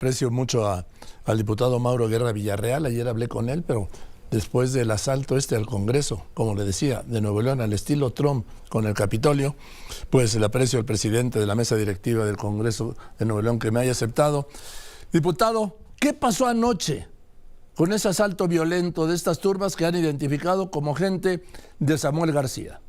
Aprecio mucho al diputado Mauro Guerra Villarreal. Ayer hablé con él, pero después del asalto al Congreso, como le decía, de Nuevo León al estilo Trump con el Capitolio, pues le aprecio al presidente de la mesa directiva del Congreso de Nuevo León que me haya aceptado. Diputado, ¿qué pasó anoche con ese asalto violento de estas turbas que han identificado como gente de Samuel García?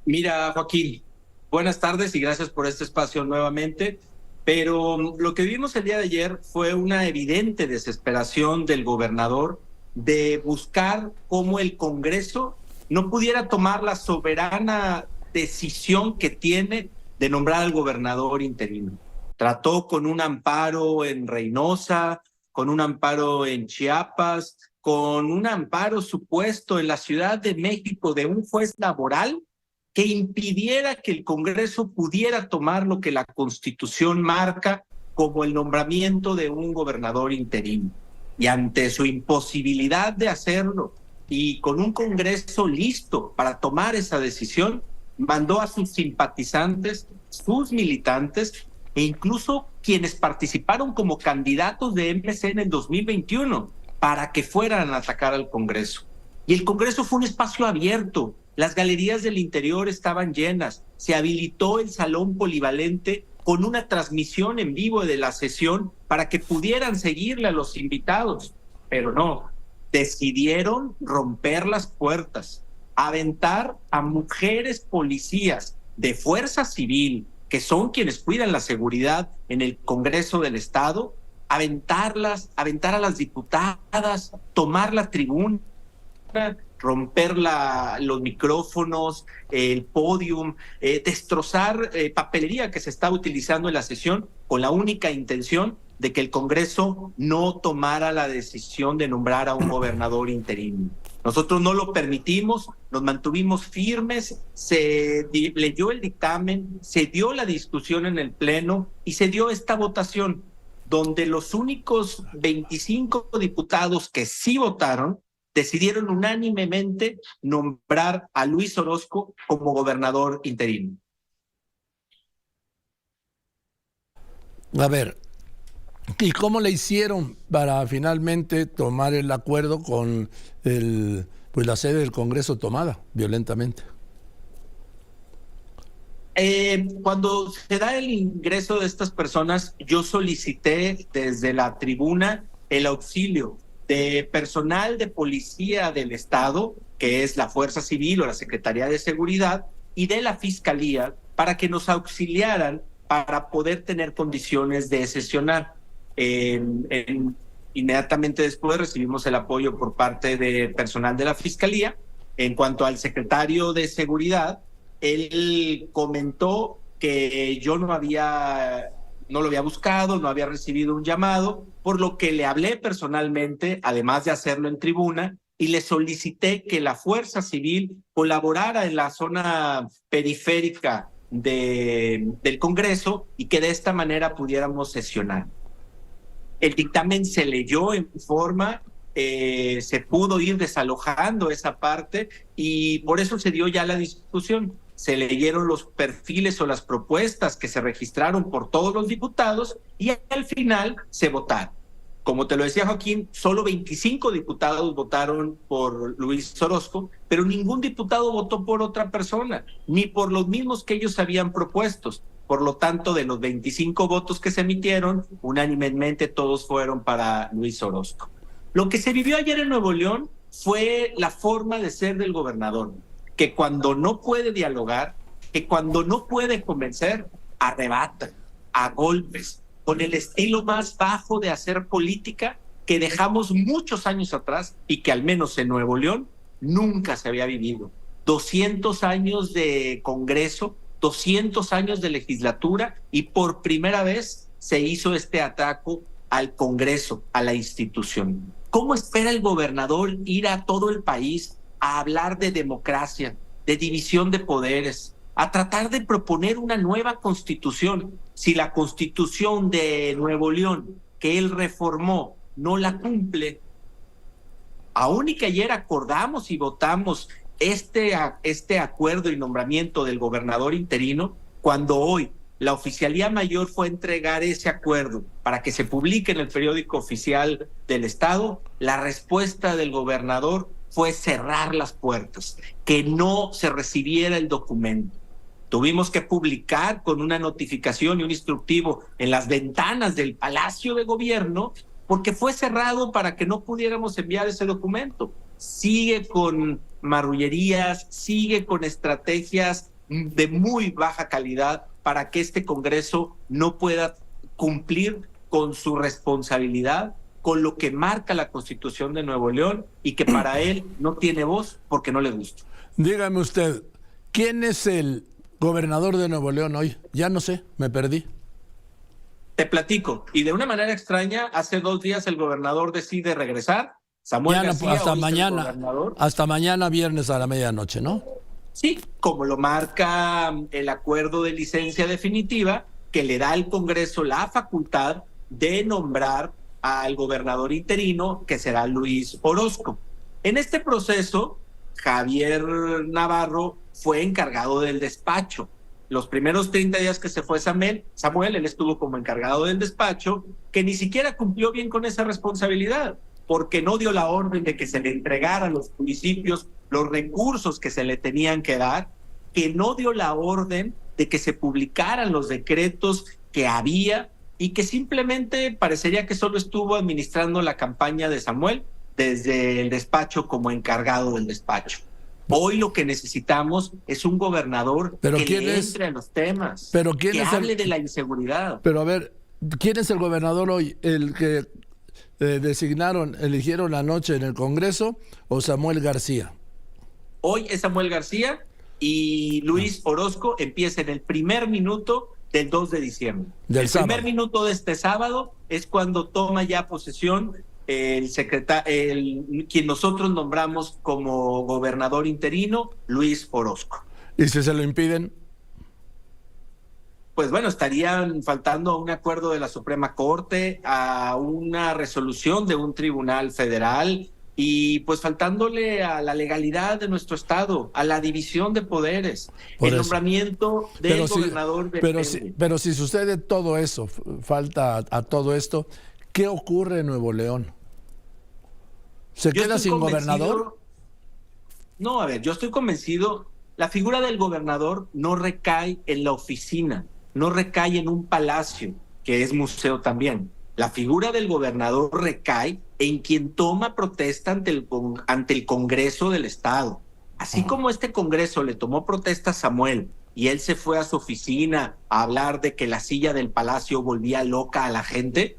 Mira, Joaquín, buenas tardes y gracias por este espacio nuevamente. Pero lo que vimos el día de ayer fue una evidente desesperación del gobernador de buscar cómo el Congreso no pudiera tomar la soberana decisión que tiene de nombrar al gobernador interino. Trató con un amparo en Reynosa, con un amparo en Chiapas, con un amparo supuesto en la Ciudad de México de un juez laboral que impidiera que el Congreso pudiera tomar lo que la Constitución marca como el nombramiento de un gobernador interino. Y ante su imposibilidad de hacerlo y con un Congreso listo para tomar esa decisión, mandó a sus simpatizantes, sus militantes e incluso quienes participaron como candidatos de MC en el 2021 para que fueran a atacar al Congreso. Y el Congreso fue un espacio abierto. Las galerías del interior estaban llenas, se habilitó el salón polivalente con una transmisión en vivo de la sesión para que pudieran seguirle a los invitados, pero no, decidieron romper las puertas, aventar a mujeres policías de fuerza civil, que son quienes cuidan la seguridad en el Congreso del Estado, aventar a las diputadas, tomar la tribuna, romper los micrófonos, el podium, destrozar papelería que se estaba utilizando en la sesión con la única intención de que el Congreso no tomara la decisión de nombrar a un gobernador interino. Nosotros no lo permitimos, nos mantuvimos firmes, se leyó el dictamen, se dio la discusión en el Pleno y se dio esta votación, donde los únicos 25 diputados que sí votaron decidieron unánimemente nombrar a Luis Orozco como gobernador interino. A ver, ¿y cómo le hicieron para finalmente tomar el acuerdo con la sede del Congreso tomada violentamente? Cuando se da el ingreso de estas personas, yo solicité desde la tribuna el auxilio de personal de policía del Estado, que es la Fuerza Civil o la Secretaría de Seguridad, y de la Fiscalía, para que nos auxiliaran para poder tener condiciones de sesionar. Inmediatamente después recibimos el apoyo por parte de personal de la Fiscalía. En cuanto al secretario de Seguridad, él comentó que yo no lo había buscado, no había recibido un llamado, por lo que le hablé personalmente, además de hacerlo en tribuna, y le solicité que la Fuerza Civil colaborara en la zona periférica del Congreso y que de esta manera pudiéramos sesionar. El dictamen se leyó en forma, se pudo ir desalojando esa parte y por eso se dio ya la discusión. Se leyeron los perfiles o las propuestas que se registraron por todos los diputados y al final se votaron. Como te lo decía Joaquín, solo 25 diputados votaron por Luis Orozco, pero ningún diputado votó por otra persona, ni por los mismos que ellos habían propuesto. Por lo tanto, de los 25 votos que se emitieron, unánimemente todos fueron para Luis Orozco. Lo que se vivió ayer en Nuevo León fue la forma de ser del gobernador, que cuando no puede dialogar, que cuando no puede convencer, arrebata a golpes, con el estilo más bajo de hacer política que dejamos muchos años atrás y que al menos en Nuevo León nunca se había vivido. 200 años de Congreso, 200 años de legislatura y por primera vez se hizo este ataque al Congreso, a la institución. ¿Cómo espera el gobernador ir a todo el país a hablar de democracia, de división de poderes, a tratar de proponer una nueva constitución, si la constitución de Nuevo León que él reformó no la cumple? Aún y que ayer acordamos y votamos este acuerdo y nombramiento del gobernador interino, cuando hoy la Oficialía Mayor fue a entregar ese acuerdo para que se publique en el periódico oficial del Estado, la respuesta del gobernador fue cerrar las puertas, que no se recibiera el documento. Tuvimos que publicar con una notificación y un instructivo en las ventanas del Palacio de Gobierno porque fue cerrado para que no pudiéramos enviar ese documento. Sigue con marrullerías, sigue con estrategias de muy baja calidad para que este Congreso no pueda cumplir con su responsabilidad, con lo que marca la Constitución de Nuevo León y que para él no tiene voz porque no le gusta. Dígame usted, ¿quién es el gobernador de Nuevo León hoy? Ya no sé, me perdí. Te platico, y de una manera extraña, hace 2 días el gobernador decide regresar. Samuel García, hasta mañana viernes a la medianoche, ¿no? Sí, como lo marca el acuerdo de licencia definitiva, que le da al Congreso la facultad de nombrar al gobernador interino, que será Luis Orozco. En este proceso, Javier Navarro fue encargado del despacho. Los primeros 30 días que se fue Samuel, él estuvo como encargado del despacho, que ni siquiera cumplió bien con esa responsabilidad, porque no dio la orden de que se le entregara a los municipios los recursos que se le tenían que dar, que no dio la orden de que se publicaran los decretos que había y que simplemente parecería que solo estuvo administrando la campaña de Samuel desde el despacho como encargado del despacho. Hoy lo que necesitamos es un gobernador que le entre a los temas, que hable de la inseguridad. Pero a ver, ¿quién es el gobernador hoy? ¿El que eligieron anoche en el Congreso o Samuel García? Hoy es Samuel García y Luis Orozco empieza en el primer minuto del 2 de diciembre. El primer minuto de este sábado es cuando toma ya posesión quien nosotros nombramos como gobernador interino, Luis Orozco. ¿Y si se lo impiden? Pues bueno, estarían faltando a un acuerdo de la Suprema Corte, a una resolución de un tribunal federal y pues faltándole a la legalidad de nuestro Estado, a la división de poderes, el nombramiento del gobernador. Pero si sucede todo eso, falta a todo esto, ¿qué ocurre en Nuevo León? ¿Se queda sin gobernador? No, a ver, yo estoy convencido, la figura del gobernador no recae en la oficina, no recae en un palacio, que es museo también. La figura del gobernador recae en quien toma protesta ante el Congreso del Estado. Así como este Congreso le tomó protesta a Samuel y él se fue a su oficina a hablar de que la silla del palacio volvía loca a la gente,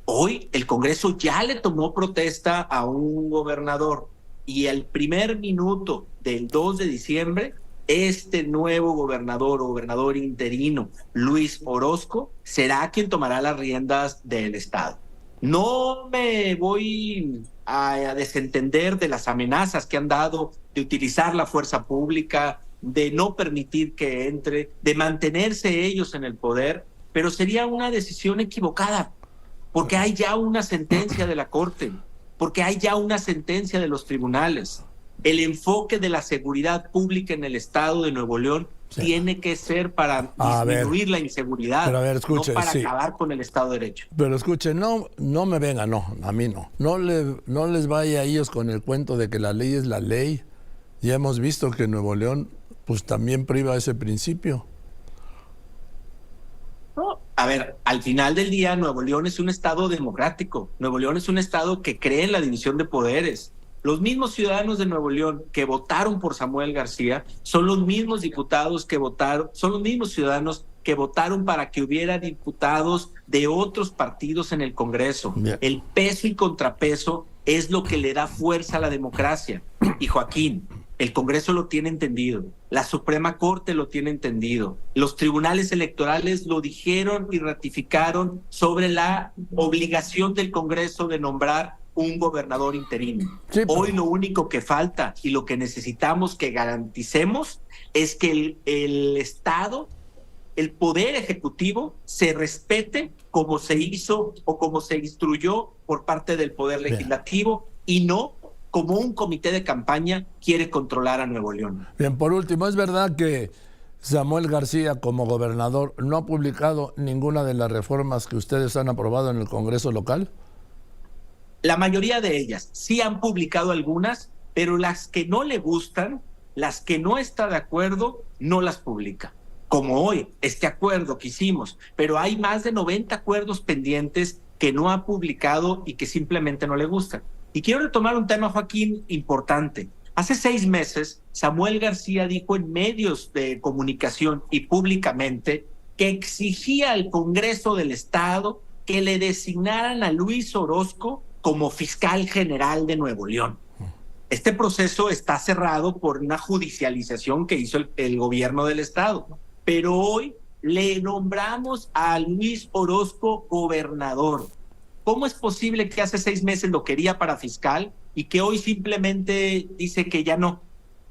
hoy el Congreso ya le tomó protesta a un gobernador y el primer minuto del 2 de diciembre, este nuevo gobernador o gobernador interino, Luis Orozco, será quien tomará las riendas del Estado. No me voy a desentender de las amenazas que han dado de utilizar la fuerza pública, de no permitir que entre, de mantenerse ellos en el poder, pero sería una decisión equivocada, porque hay ya una sentencia de la Corte, porque hay ya una sentencia de los tribunales. El enfoque de la seguridad pública en el Estado de Nuevo León tiene que ser para disminuir la inseguridad, no para acabar con el Estado de Derecho. Pero escuchen, no me vengan, a mí no. No les vaya a ellos con el cuento de que la ley es la ley. Ya hemos visto que Nuevo León pues también priva ese principio. No, a ver, al final del día Nuevo León es un Estado democrático. Nuevo León es un Estado que cree en la división de poderes. Los mismos ciudadanos de Nuevo León que votaron por Samuel García son los mismos diputados que votaron, son los mismos ciudadanos que votaron para que hubiera diputados de otros partidos en el Congreso. Bien. El peso y contrapeso es lo que le da fuerza a la democracia. Y Joaquín, el Congreso lo tiene entendido, la Suprema Corte lo tiene entendido, los tribunales electorales lo dijeron y ratificaron sobre la obligación del Congreso de nombrar un gobernador interino. Sí, hoy lo único que falta y lo que necesitamos que garanticemos es que el Estado, el Poder Ejecutivo, se respete como se hizo o como se instruyó por parte del Poder Legislativo. Bien. Y no como un comité de campaña quiere controlar a Nuevo León. Bien, por último, es verdad que Samuel García, como gobernador, ¿no ha publicado ninguna de las reformas que ustedes han aprobado en el Congreso local? La mayoría de ellas sí han publicado algunas, pero las que no le gustan, las que no está de acuerdo, no las publica. Como hoy, este acuerdo que hicimos, pero hay más de 90 acuerdos pendientes que no ha publicado y que simplemente no le gustan. Y quiero retomar un tema, Joaquín, importante. Hace 6 meses, Samuel García dijo en medios de comunicación y públicamente que exigía al Congreso del Estado que le designaran a Luis Orozco como fiscal general de Nuevo León. Este proceso está cerrado por una judicialización que hizo el gobierno del Estado, pero hoy le nombramos a Luis Orozco gobernador. ¿Cómo es posible que hace 6 meses lo quería para fiscal y que hoy simplemente dice que ya no,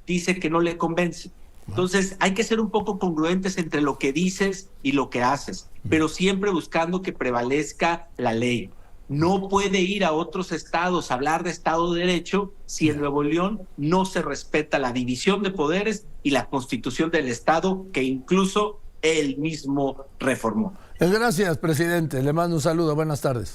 dice que no le convence? Entonces hay que ser un poco congruentes entre lo que dices y lo que haces, pero siempre buscando que prevalezca la ley. No puede ir a otros estados a hablar de Estado de Derecho si en Nuevo León no se respeta la división de poderes y la Constitución del Estado, que incluso él mismo reformó. Gracias, presidente. Le mando un saludo. Buenas tardes.